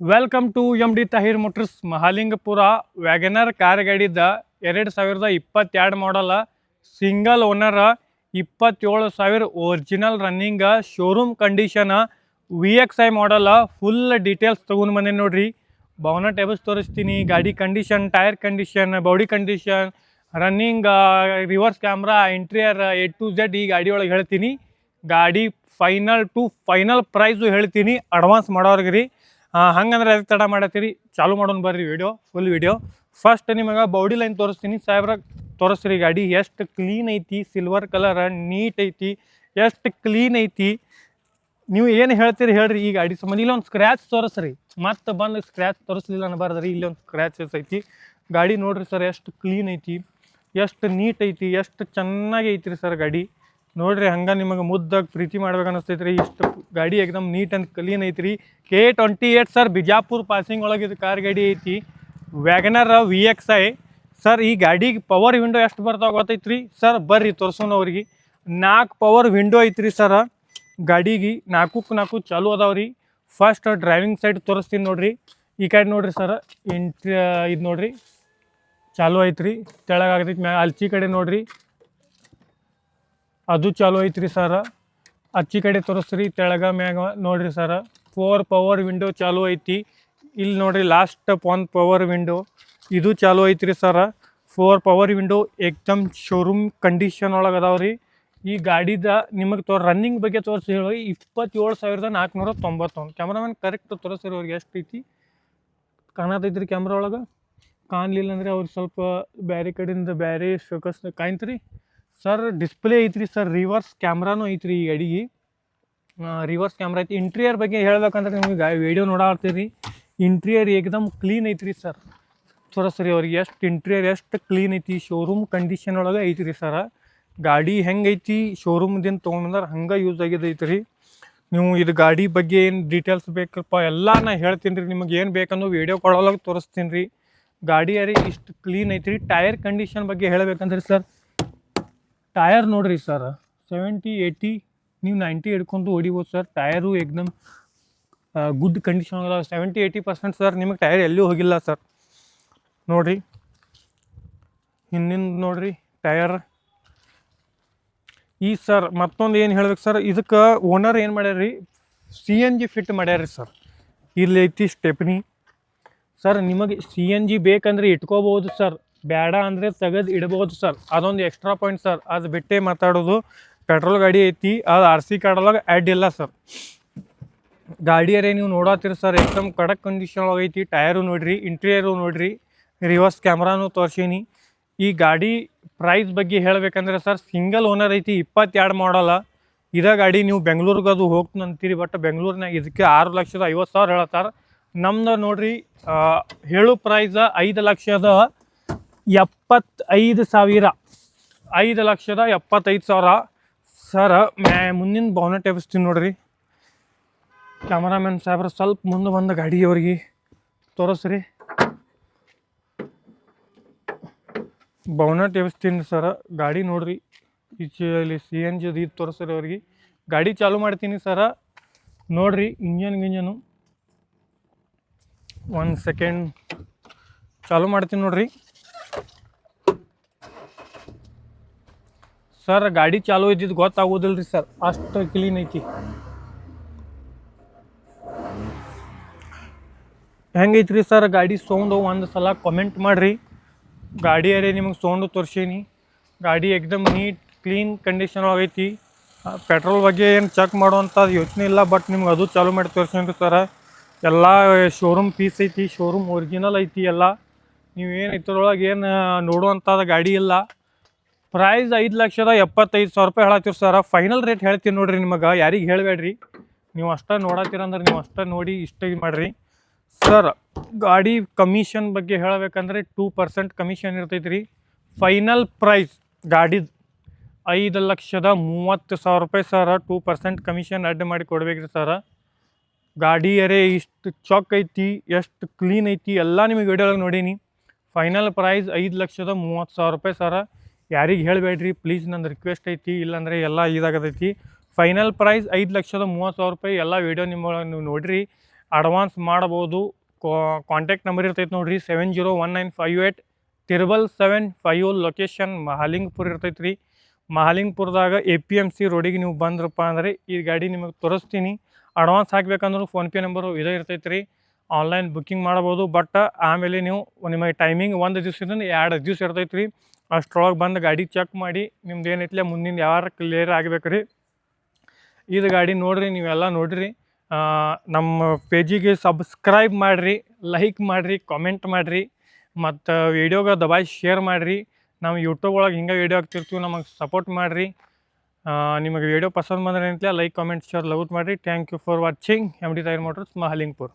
Welcome to M D Tahir Motors Mahalingapura WagonR car ಗಾಡಿದ 2022 model single owner 27,000 original running showroom condition VXI model full details ತೊಗೊಂಡು ಬಂದೇನಿ ನೋಡ್ರಿ. Bonnet ಎಬಸ್ ತೋರಿಸ್ತೀನಿ, ಗಾಡಿ condition, tyre condition, body condition, running, reverse camera, interior A to Z ಈ ಗಾಡಿ ಒಳಗೆ ಹೇಳ್ತೀನಿ. ಗಾಡಿ ಫೈನಲ್ ಪ್ರೈಸು ಹೇಳ್ತೀನಿ ಅಡ್ವಾನ್ಸ್ ಮಾಡೋರ್ಗೆ ರೀ. ಹಂಗಂದ್ರೆ ಅದಕ್ಕೆ ತಡ ಮಾಡತ್ತೀರಿ, ಚಾಲು ಮಾಡೋಣ ಬರ್ರಿ ಫುಲ್ ವಿಡಿಯೋ. ಫಸ್ಟ್ ನಿಮಗೆ ಬಾಡಿ ಲೈನ್ ತೋರಿಸ್ತೀನಿ. ಸಾಹೇಬ್ರ ತೋರಿಸ್ರಿ ಗಾಡಿ ಎಷ್ಟು ಕ್ಲೀನ್ ಐತಿ, ಸಿಲ್ವರ್ ಕಲರ್ ನೀಟ್ ಐತಿ, ಎಷ್ಟು ಕ್ಲೀನ್ ಐತಿ. ನೀವು ಏನು ಹೇಳ್ತೀರಿ ಹೇಳ್ರಿ ಈ ಗಾಡಿ ಸಂಬಂಧ. ಇಲ್ಲೊಂದು ಸ್ಕ್ರ್ಯಾಚ್ ತೋರಿಸ್ರಿ, ಮತ್ತೆ ಬಂದು ಸ್ಕ್ರ್ಯಾಚ್ ತೋರಿಸ್ಲಿಲ್ಲ ಅನ್ನಬಾರ್ದು ರೀ. ಇಲ್ಲೊಂದು ಸ್ಕ್ರ್ಯಾಚಸ್ ಐತಿ. ಗಾಡಿ ನೋಡ್ರಿ ಸರ್ ಎಷ್ಟು ಕ್ಲೀನ್ ಐತಿ, ಎಷ್ಟು ನೀಟ್ ಐತಿ, ಎಷ್ಟು ಚೆನ್ನಾಗಿ ಐತಿ ರೀ ಸರ್ ಗಾಡಿ. ನೋಡ್ರಿ ಹಂಗೆ ನಿಮಗೆ ಮುದ್ದಾಗಿ ಪ್ರೀತಿ ಮಾಡ್ಬೇಕು ಅನ್ನಿಸ್ತೈತೆ ರೀ. ಇಷ್ಟು ಗಾಡಿ ಎಕ್ದಮ್ ನೀಟ್ ಆ್ಯಂಡ್ ಕ್ಲೀನ್ ಐತಿ ರೀ. K28 ಸರ್, ಬಿಜಾಪುರ್ ಪಾಸಿಂಗ್ ಒಳಗೆ ಇದು ಕಾರ್ ಗಾಡಿ ಐತಿ. Wagon R VXI sir. ಈ ಗಾಡಿಗೆ ಪವರ್ ವಿಂಡೋ ಎಷ್ಟು ಬರ್ತಾವೆ ಗೊತ್ತೈತಿ ರೀ ಸರ್? ಬರ್ರಿ ತೋರ್ಸೋಣ ಅವ್ರಿಗೆ. 4 ಪವರ್ ವಿಂಡೋ ಐತಿ ರೀ ಸರ ಗಾಡಿಗೆ. 4 ಚಾಲು ಅದಾವೆ ರೀ. ಫಸ್ಟ್ ಡ್ರೈವಿಂಗ್ ಸೈಡ್ ತೋರಿಸ್ತೀನಿ ನೋಡ್ರಿ. ಈ ಕಡೆ ನೋಡ್ರಿ ಸರ್, ಇದು ನೋಡ್ರಿ ಚಾಲು ಐತಿ ರೀ. ತೆಳಗಾಗತೈತಿ ಅಲ್ಚಿ ಕಡೆ ನೋಡ್ರಿ, ಅದು ಚಾಲು ಐತ್ರಿ ಸರ. ಅಚ್ಚಿ ಕಡೆ ತೋರಿಸ್ರಿ, ತೆಳಗ ಮ್ಯಾಗ ನೋಡ್ರಿ ಸರ. 4 ಪವರ್ ವಿಂಡೋ ಚಾಲು ಐತಿ. ಇಲ್ಲಿ ನೋಡ್ರಿ ಲಾಸ್ಟ್ 1 ಪವರ್ ವಿಂಡೋ ಇದು ಚಾಲು ಐತ್ರಿ ಸರ. 4 ಪವರ್ ವಿಂಡೋ ಏಕ್ದಮ್ ಶೋರೂಮ್ ಕಂಡೀಷನ್ ಒಳಗೆ ಅದಾವ್ರಿ. ಈ ಗಾಡಿದ ನಿಮಗೆ ರನ್ನಿಂಗ್ ಬಗ್ಗೆ ತೋರಿಸಿ ಹೇಳಿ 27,491. ಕ್ಯಾಮ್ರಾಮನ್ ಕರೆಕ್ಟ್ ತೋರಿಸ್ರಿ ಅವ್ರಿಗೆ ಎಷ್ಟು ಐತಿ. ಕಾಣತೈತ್ರಿ ಕ್ಯಾಮ್ರಾ ಒಳಗೆ? ಕಾಣಲಿಲ್ಲ ಅಂದರೆ ಅವ್ರಿಗೆ ಸ್ವಲ್ಪ ಬೇರೆ ಕಡೆಯಿಂದ ಬೇರೆ ಫೋಕಸ್ ಕಾಣ್ತೀರಿ ಸರ್. ಡಿಸ್ಪ್ಲೇ ಐತ್ರಿ ಸರ್, ರಿವರ್ಸ್ ಕ್ಯಾಮ್ರಾನು ಐತ್ರಿ ಈ ಗಾಡಿಗೆ. ರಿವರ್ಸ್ ಕ್ಯಾಮ್ರಾ ಐತಿ. ಇಂಟೀರಿಯರ್ ಬಗ್ಗೆ ಹೇಳ್ಬೇಕಂದ್ರೆ ನಿಮ್ಗೆ ವಿಡಿಯೋ ನೋಡಾಡ್ತೀರಿ. ಇಂಟೀರಿಯರ್ ಏಕ್ದಮ್ ಕ್ಲೀನ್ ಐತ್ರಿ ಸರ್. ತೋರಿಸ್ರಿ ಅವ್ರಿಗೆ ಎಷ್ಟು ಇಂಟೀರಿಯರ್ ಎಷ್ಟು ಕ್ಲೀನ್ ಐತಿ. ಶೋರೂಮ್ ಕಂಡೀಷನ್ ಒಳಗೆ ಐತ್ರಿ ಸರ. ಗಾಡಿ ಹೆಂಗೈತಿ ಶೋರೂಮ್ದಿಂದ ತೊಗೊಂಡ್ಬಂದ್ರೆ ಹಂಗೆ ಯೂಸ್ ಆಗಿದ್ದೈತೆ ರೀ. ನೀವು ಇದು ಗಾಡಿ ಬಗ್ಗೆ ಏನು ಡೀಟೇಲ್ಸ್ ಬೇಕಪ್ಪ ಎಲ್ಲ ನಾ ಹೇಳ್ತೀನಿ ರೀ. ನಿಮಗೆ ಏನು ಬೇಕಂದು ವೀಡಿಯೋ ಕೊಡೋಳಗೆ ತೋರಿಸ್ತೀನಿ ರೀ. ಗಾಡಿ ಯಾರಿ ಇಷ್ಟು ಕ್ಲೀನ್ ಐತ್ರಿ. ಟೈರ್ ಕಂಡೀಷನ್ ಬಗ್ಗೆ ಹೇಳಬೇಕಂದ್ರೆ ಸರ್, ಟಯರ್ ನೋಡ್ರಿ ಸರ್, 70, 80 ನೀವು 90 ಹಿಡ್ಕೊಂಡು ಹೊಡಿಬೋದು ಸರ್. ಟಯರು ಏಕ್ದಮ್ ಗುಡ್ ಕಂಡೀಷನ್ ಅದ. 70-80% ಸರ್ ನಿಮಗೆ ಟೈರ್ ಎಲ್ಲೂ ಹೋಗಿಲ್ಲ ಸರ್. ನೋಡಿರಿ ಹಿಂದಿಂದ ನೋಡ್ರಿ ಟಯರ್. ಈ ಸರ್ ಮತ್ತೊಂದು ಏನು ಹೇಳ್ಬೇಕು ಸರ್, ಇದಕ್ಕೆ ಓನರ್ ಏನು ಮಾಡ್ಯಾರ ರೀ, CNG ಫಿಟ್ ಮಾಡ್ಯಾರ ಸರ್. ಇಲ್ಲಿ ಐತಿ ಸ್ಟೆಪ್ನಿ ಸರ್. ನಿಮಗೆ CNG ಬೇಕಂದ್ರೆ ಇಟ್ಕೋಬೋದು ಸರ್, ಬೇಡ ಅಂದರೆ ತೆಗೆದು ಇಡ್ಬೋದು ಸರ್. ಅದೊಂದು ಎಕ್ಸ್ಟ್ರಾ ಪಾಯಿಂಟ್ ಸರ್. ಅದು ಬಿಟ್ಟೇ ಮಾತಾಡೋದು. ಪೆಟ್ರೋಲ್ ಗಾಡಿ ಐತಿ, ಅದು RC ಕಾರ್ಡೊಳಗೆ ಆ್ಯಡ್ ಇಲ್ಲ ಸರ್. ಗಾಡಿಯರೇ ನೀವು ನೋಡತ್ತೀರಿ ಸರ್, ಏಕ್ದಮ್ ಕಡಕ್ ಕಂಡೀಷನ್ ಒಳಗೆ ಐತಿ. ಟಯರು ನೋಡಿರಿ, ಇಂಟೀರಿಯರು ನೋಡಿರಿ, ರಿವರ್ಸ್ ಕ್ಯಾಮ್ರಾನು ತೋರ್ಸೀನಿ. ಈ ಗಾಡಿ ಪ್ರೈಸ್ ಬಗ್ಗೆ ಹೇಳಬೇಕಂದ್ರೆ ಸರ್, ಸಿಂಗಲ್ ಓನರ್ ಐತಿ, 22 ಮಾಡಲ್ಲ. ಇದೇ ಗಾಡಿ ನೀವು ಬೆಂಗ್ಳೂರಿಗೆ ಅದು ಹೋಗ್ತೀನಿ ಅಂತೀರಿ, ಬಟ್ ಬೆಂಗ್ಳೂರಿನಾಗ ಇದಕ್ಕೆ 6,50,000 ಹೇಳತ್ತಾರ. ನಮ್ದು ನೋಡ್ರಿ ಹೇಳು ಪ್ರೈಸ್ 5,75,000. 5,75,000 ಸರ್. ಮುಂದಿನ ಬಾನೆಟ್ ಎಬ್ಸ್ತೀನಿ ನೋಡ್ರಿ. ಕ್ಯಾಮರಾಮನ್ ಸಾಹೇಬ್ರ ಸ್ವಲ್ಪ ಮುಂದೆ ಬಂದ ಗಾಡಿಯವ್ರಿಗೆ ತೋರಿಸ್ರಿ. ಬಾನೆಟ್ ಎಬ್ಸ್ತೀನಿ ಸರ. ಗಾಡಿ ನೋಡ್ರಿ, ಇಲ್ಲಿ CNG ಇದು ತೋರಿಸ್ರಿ ಅವ್ರಿಗೆ. ಗಾಡಿ ಚಾಲು ಮಾಡ್ತೀನಿ ಸರ. ನೋಡ್ರಿ ಇಂಜನು 1 ಸೆಕೆಂಡ್ ಚಾಲು ಮಾಡ್ತೀನಿ ನೋಡ್ರಿ ಸರ್. ಗಾಡಿ ಚಾಲು ಇದ್ದಿದ್ದು ಗೊತ್ತಾಗೋದಿಲ್ಲ ರೀ ಸರ್, ಅಷ್ಟು ಕ್ಲೀನ್ ಐತಿ. ಹೆಂಗೈತ್ರಿ ಸರ್ ಗಾಡಿ ಸೌಂಡು ಒಂದು ಸಲ ಕಮೆಂಟ್ ಮಾಡಿರಿ. ಗಾಡಿಯರೇ ನಿಮಗೆ ಸೌಂಡು ತೋರಿಸೀನಿ. ಗಾಡಿ ಏಕ್ದಮ್ ನೀಟ್ ಕ್ಲೀನ್ ಕಂಡೀಷನ್ ಒಳಗೈತಿ. ಪೆಟ್ರೋಲ್ ಬಗ್ಗೆ ಏನು ಚೆಕ್ ಮಾಡುವಂಥದ್ದು ಯೋಚನೆ ಇಲ್ಲ, ಬಟ್ ನಿಮ್ಗೆ ಅದು ಚಾಲು ಮಾಡಿ ತೋರಿಸೀನಿ ಸರ. ಎಲ್ಲ ಶೋರೂಮ್ ಪೀಸ್ ಐತಿ, ಶೋರೂಮ್ ಒರಿಜಿನಲ್ ಐತಿ ಎಲ್ಲ. ನೀವೇನು ಇದ್ರೊಳಗೆ ಏನು ನೋಡುವಂಥದ್ದು ಗಾಡಿ ಇಲ್ಲ. ಪ್ರೈಸ್ 5,75,000 ರೂಪಾಯಿ ಹೇಳತ್ತೀವಿ ಸರ. ಫೈನಲ್ ರೇಟ್ ಹೇಳ್ತೀನಿ ನೋಡ್ರಿ. ನಿಮಗೆ ಯಾರಿಗೆ ಹೇಳಬೇಡ್ರಿ, ನೀವು ಅಷ್ಟೇ ನೋಡತ್ತೀರಂದ್ರೆ ನೀವು ಅಷ್ಟೇ ನೋಡಿ ಇಷ್ಟ ಮಾಡಿರಿ ಸರ್. ಗಾಡಿ ಕಮಿಷನ್ ಬಗ್ಗೆ ಹೇಳಬೇಕಂದ್ರೆ 2% ಕಮಿಷನ್ ಇರ್ತೈತಿ ರೀ. ಫೈನಲ್ ಪ್ರೈಸ್ ಗಾಡಿದು 5,30,000 ರೂಪಾಯಿ ಸರ. 2% ಕಮಿಷನ್ ಅಡ್ಡ ಮಾಡಿ ಕೊಡ್ಬೇಕ್ರಿ ಸರ. ಗಾಡಿಯರೇ ಇಷ್ಟು ಚಾಕ್ ಐತಿ, ಎಷ್ಟು ಕ್ಲೀನ್ ಐತಿ ಎಲ್ಲ ನಿಮಗೆ ವಿಡಿಯೋದಾಗ ನೋಡೀನಿ. ಫೈನಲ್ ಪ್ರೈಸ್ 5,30,000 ರೂಪಾಯಿ ಸರ. ಯಾರಿಗೆ ಹೇಳಬೇಡ್ರಿ ಪ್ಲೀಸ್, ನನ್ನ ರಿಕ್ವೆಸ್ಟ್ ಐತಿ. ಇಲ್ಲಾಂದರೆ ಎಲ್ಲ ಇದಾಗತೈತಿ. ಫೈನಲ್ ಪ್ರೈಸ್ 5,30,000 ರೂಪಾಯಿ. ಎಲ್ಲ ವೀಡಿಯೋ ನಿಮ್ಮೊಳಗೆ ನೀವು ನೋಡಿರಿ. ಅಡ್ವಾನ್ಸ್ ಮಾಡ್ಬೋದು. ಕಾಂಟ್ಯಾಕ್ಟ್ ನಂಬರ್ ಇರ್ತೈತೆ ನೋಡಿರಿ 701958 ಲೊಕೇಶನ್ ಮಹಾಲಿಂಗಪುರ ಇರ್ತೈತೆ ರೀ. ಮಹಾಲಿಂಗಪುರದಾಗ APMC ರೋಡಿಗೆ ನೀವು ಬಂದ್ರಪ್ಪ ಅಂದರೆ ಈ ಗಾಡಿ ನಿಮಗೆ ತೋರಿಸ್ತೀನಿ. ಅಡ್ವಾನ್ಸ್ ಹಾಕ್ಬೇಕಂದ್ರೂ ಫೋನ್ಪೇ ನಂಬರು ಇದೇ ಇರ್ತೈತೆ ರೀ. ಆನ್ಲೈನ್ ಬುಕ್ಕಿಂಗ್ ಮಾಡ್ಬೋದು. ಬಟ್ ಆಮೇಲೆ ನೀವು ನಿಮಗೆ ಟೈಮಿಂಗ್ 1 ದಿವಸದಿಂದ 2 ದಿವಸ ಇರ್ತೈತೆ ರೀ. ಅಷ್ಟ್ರೊಳಗೆ ಬಂದು ಗಾಡಿ ಚೆಕ್ ಮಾಡಿ ನಿಮ್ದು ಏನೈತಿಲ್ಲ ಮುಂದಿನ ಯಾರು ಕ್ಲಿಯರ್ ಆಗ್ಬೇಕು ರೀ. ಇದು ಗಾಡಿ ನೋಡಿರಿ, ನೀವೆಲ್ಲ ನೋಡಿರಿ. ನಮ್ಮ ಪೇಜಿಗೆ ಸಬ್ಸ್ಕ್ರೈಬ್ ಮಾಡಿರಿ, ಲೈಕ್ ಮಾಡಿರಿ, ಕಾಮೆಂಟ್ ಮಾಡಿರಿ, ಮತ್ತು ವೀಡಿಯೋಗೆ ದಬಾಯಿಸಿ ಶೇರ್ ಮಾಡಿರಿ. ನಾವು ಯೂಟ್ಯೂಬ್ ಒಳಗೆ ಹಿಂಗೆ ವೀಡಿಯೋ ಹಾಕ್ತಿರ್ತೀವಿ, ನಮಗೆ ಸಪೋರ್ಟ್ ಮಾಡಿರಿ. ನಿಮಗೆ ವೀಡಿಯೋ ಪಸಂದ್ ಬಂದರೆ ಏನೈತಿಲ್ಲ ಲೈಕ್ ಕಾಮೆಂಟ್ ಶೇರ್ ಲೌಟ್ ಮಾಡಿರಿ. Thank you for watching. MD tyre motors Mahalingapura.